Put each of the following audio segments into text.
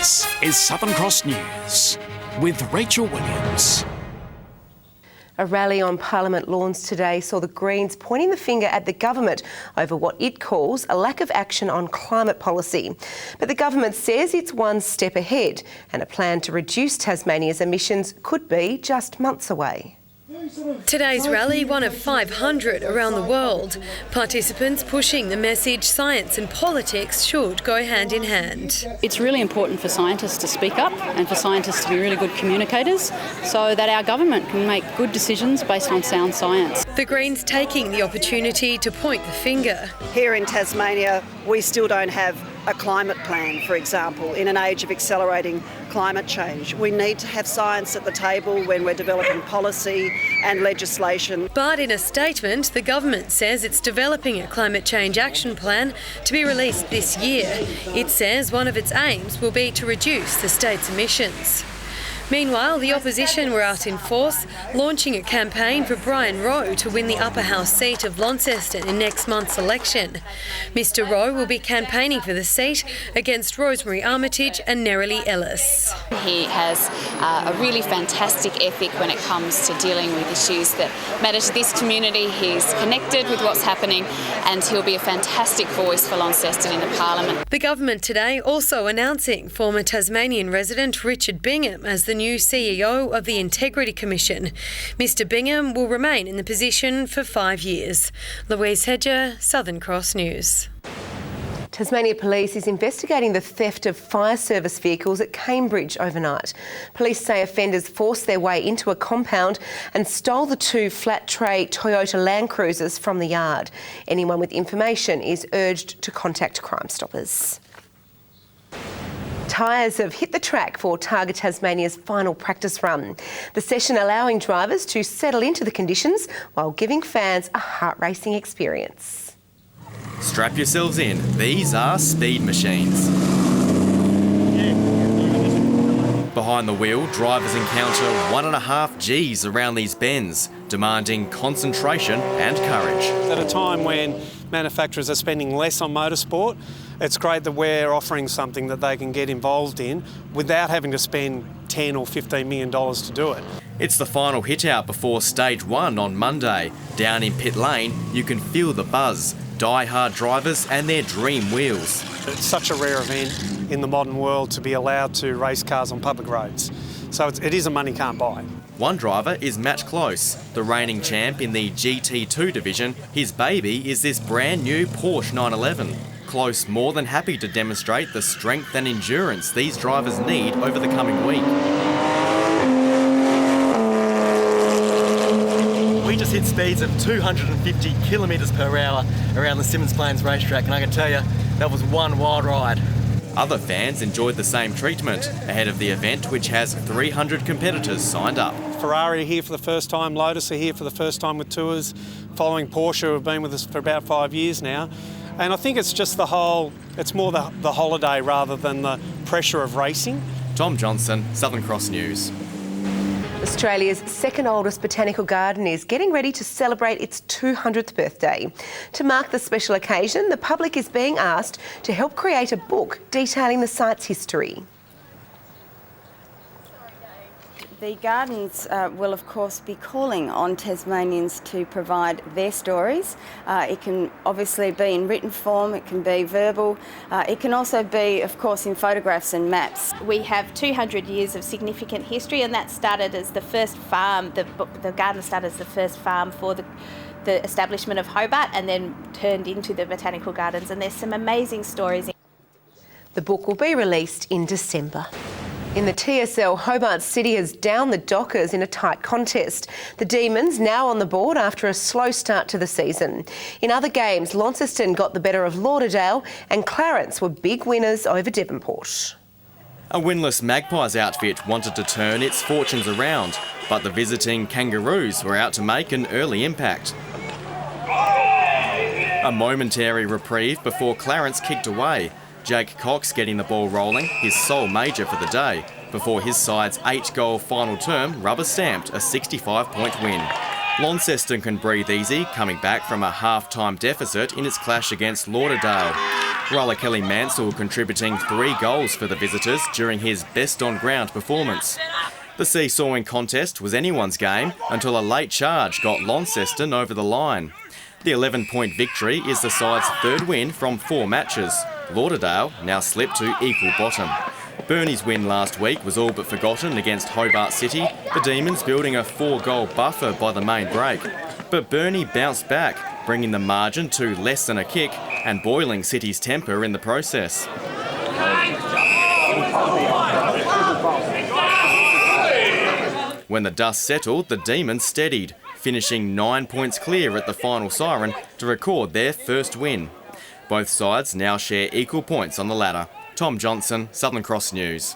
This is Southern Cross News with Rachel Williams. A rally on Parliament lawns today saw the Greens pointing the finger at the government over what it calls a lack of action on climate policy. But the government says it's one step ahead and a plan to reduce Tasmania's emissions could be just months away. Today's rally, one of 500 around the world. Participants pushing the message science and politics should go hand in hand. It's really important for scientists to speak up and for scientists to be really good communicators so that our government can make good decisions based on sound science. The Greens taking the opportunity to point the finger. Here in Tasmania, we still don't have a climate plan, for example, in an age of accelerating climate change. We need to have science at the table when we're developing policy and legislation. But in a statement, the government says it's developing a climate change action plan to be released this year. It says one of its aims will be to reduce the state's emissions. Meanwhile, the opposition were out in force, launching a campaign for Brian Rowe to win the upper house seat of Launceston in next month's election. Mr Rowe will be campaigning for the seat against Rosemary Armitage and Nerily Ellis. He has a really fantastic ethic when it comes to dealing with issues that matter to this community. He's connected with what's happening and he'll be a fantastic voice for Launceston in the Parliament. The government today also announcing former Tasmanian resident Richard Bingham as the new CEO of the Integrity Commission. Mr Bingham will remain in the position for 5 years. Louise Hedger, Southern Cross News. Tasmania Police is investigating the theft of fire service vehicles at Cambridge overnight. Police say offenders forced their way into a compound and stole the 2 flat tray Toyota Land Cruisers from the yard. Anyone with information is urged to contact Crime Stoppers. Tyres have hit the track for TARGA Tasmania's final practice run. The session allowing drivers to settle into the conditions while giving fans a heart-racing experience. Strap yourselves in, these are speed machines. Behind the wheel, drivers encounter 1.5 Gs around these bends, demanding concentration and courage. At a time when manufacturers are spending less on motorsport, it's great that we're offering something that they can get involved in without having to spend $10 or $15 million to do it. It's the final hit out before stage 1 on Monday. Down in pit lane, you can feel the buzz. Die-hard drivers and their dream wheels. It's such a rare event in the modern world to be allowed to race cars on public roads. So it is a money can't buy. One driver is Matt Close, the reigning champ in the GT2 division. His baby is this brand new Porsche 911. Close more than happy to demonstrate the strength and endurance these drivers need over the coming week. We just hit speeds of 250 kilometres per hour around the Symmons Plains racetrack, and I can tell you, that was one wild ride. Other fans enjoyed the same treatment ahead of the event, which has 300 competitors signed up. Ferrari are here for the first time, Lotus are here for the first time with tours, following Porsche, who have been with us for about 5 years now. And I think it's just it's more the holiday rather than the pressure of racing. Tom Johnson, Southern Cross News. Australia's second oldest botanical garden is getting ready to celebrate its 200th birthday. To mark the special occasion, the public is being asked to help create a book detailing the site's history. The gardens will of course be calling on Tasmanians to provide their stories. It can obviously be in written form, it can be verbal, it can also be of course in photographs and maps. We have 200 years of significant history, and that started as the first farm, the garden started as the first farm for the establishment of Hobart and then turned into the Botanical Gardens, and there's some amazing stories. The book will be released in December. In the TSL, Hobart City has downed the Dockers in a tight contest. The Demons now on the board after a slow start to the season. In other games, Launceston got the better of Lauderdale and Clarence were big winners over Devonport. A winless Magpies outfit wanted to turn its fortunes around, but the visiting Kangaroos were out to make an early impact. A momentary reprieve before Clarence kicked away. Jake Cox getting the ball rolling, his sole major for the day, before his side's 8-goal final term rubber-stamped a 65-point win. Launceston can breathe easy, coming back from a half-time deficit in its clash against Lauderdale. Roller Kelly Mansell contributing 3 goals for the visitors during his best on-ground performance. The seesawing contest was anyone's game until a late charge got Launceston over the line. The 11-point victory is the side's 3rd win from 4 matches. Lauderdale now slipped to equal bottom. Burnie's win last week was all but forgotten against Hobart City, the Demons building a 4-goal buffer by the main break. But Burnie bounced back, bringing the margin to less than a kick and boiling City's temper in the process. When the dust settled, the Demons steadied, finishing 9 points clear at the final siren to record their first win. Both sides now share equal points on the ladder. Tom Johnson, Southern Cross News.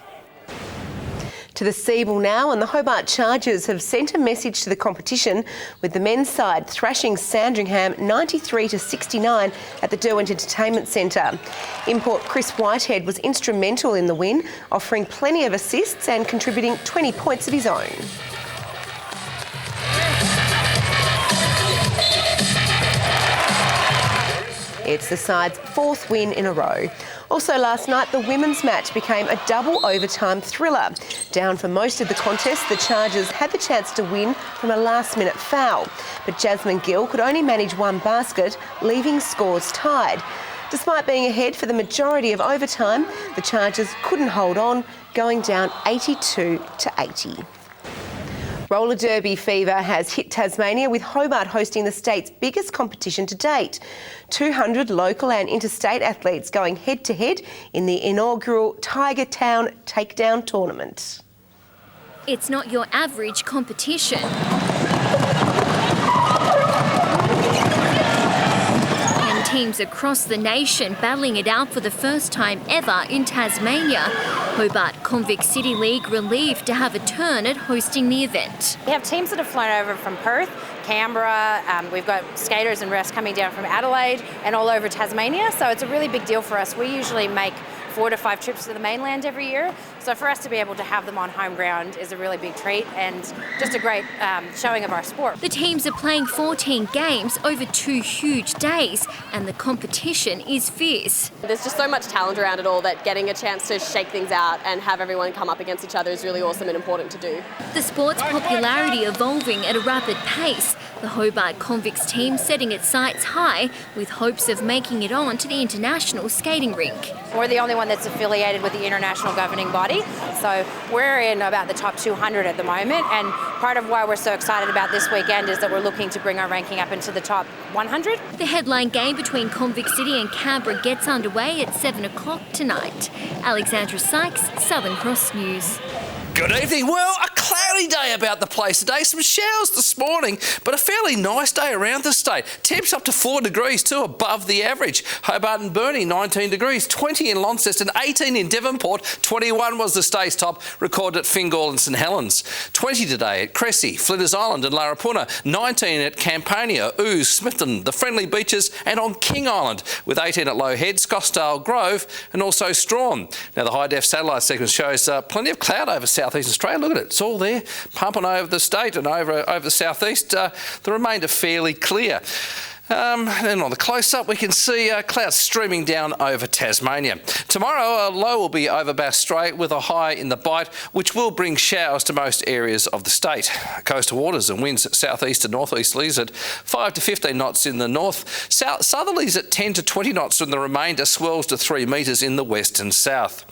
To the Seabull now, and the Hobart Chargers have sent a message to the competition, with the men's side thrashing Sandringham 93-69 at the Derwent Entertainment Centre. Import Chris Whitehead was instrumental in the win, offering plenty of assists and contributing 20 points of his own. It's the side's 4th win in a row. Also last night, the women's match became a double overtime thriller. Down for most of the contest, the Chargers had the chance to win from a last-minute foul, but Jasmine Gill could only manage 1 basket, leaving scores tied. Despite being ahead for the majority of overtime, the Chargers couldn't hold on, going down 82-80. Roller derby fever has hit Tasmania, with Hobart hosting the state's biggest competition to date. 200 local and interstate athletes going head-to-head in the inaugural Tiger Town Takedown Tournament. It's not your average competition. Teams across the nation battling it out for the first time ever in Tasmania. Hobart Convict City League relieved to have a turn at hosting the event. We have teams that have flown over from Perth, Canberra, we've got skaters and refs coming down from Adelaide and all over Tasmania, so it's a really big deal for us. We usually make 4 to 5 trips to the mainland every year, so for us to be able to have them on home ground is a really big treat and just a great showing of our sport. The teams are playing 14 games over 2 huge days, and the competition is fierce. There's just so much talent around it all that getting a chance to shake things out and have everyone come up against each other is really awesome and important to do. The sport's popularity evolving at a rapid pace, the Hobart Convicts team setting its sights high with hopes of making it on to the international skating rink. We're the only one that's affiliated with the international governing body, so we're in about the top 200 at the moment, and part of why we're so excited about this weekend is that we're looking to bring our ranking up into the top 100. The headline game between Convict City and Canberra gets underway at 7 o'clock tonight. Alexandra Sykes, Southern Cross News. Good evening. Well, a cloudy day about the place today. Some showers this morning, but a fairly nice day around the state. Temps up to 4 degrees too, above the average. Hobart and Burnie, 19 degrees, 20 in Launceston, 18 in Devonport, 21 was the state's top, recorded at Fingal and St Helens. 20 today at Cressy, Flinders Island and Larapuna, 19 at Campania, Ouse, Smithton, the Friendly Beaches and on King Island, with 18 at Low Head, Scottsdale Grove and also Strawn. Now the high-def satellite sequence shows plenty of cloud over southeast Australia. Look at it, it's all there, pumping over the state and over the southeast. The remainder fairly clear. And on the close-up, we can see clouds streaming down over Tasmania. Tomorrow, a low will be over Bass Strait with a high in the Bight, which will bring showers to most areas of the state. Coastal waters and winds southeast to northeasterlies at 5 to 15 knots in the north. Southerlies at 10 to 20 knots, and the remainder swells to 3 metres in the west and south.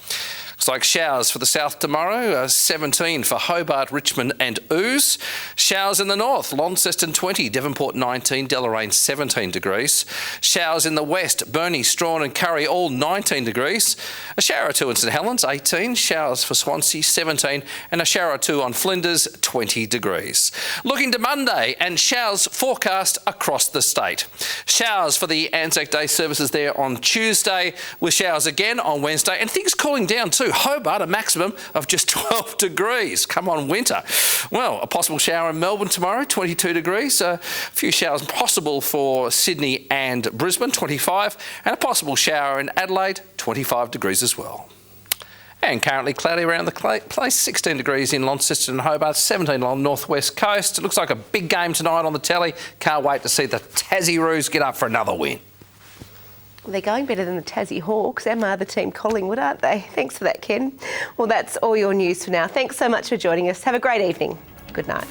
Looks like showers for the south tomorrow, 17 for Hobart, Richmond and Ouse. Showers in the north, Launceston 20, Devonport 19, Deloraine 17 degrees. Showers in the west, Burnie, Strawn and Curry all 19 degrees. A shower or two in St Helens 18, showers for Swansea 17 and a shower or two on Flinders 20 degrees. Looking to Monday and showers forecast across the state. Showers for the Anzac Day services there on Tuesday, with showers again on Wednesday and things cooling down too. Hobart, a maximum of just 12 degrees. Come on, winter. Well, a possible shower in Melbourne tomorrow, 22 degrees. A few showers possible for Sydney and Brisbane, 25. And a possible shower in Adelaide, 25 degrees as well. And currently cloudy around the place, 16 degrees in Launceston and Hobart, 17 along the northwest coast. It looks like a big game tonight on the telly. Can't wait to see the Tassie Roos get up for another win. They're going better than the Tassie Hawks and my other team, Collingwood, aren't they? Thanks for that, Ken. Well, that's all your news for now. Thanks so much for joining us. Have a great evening. Good night.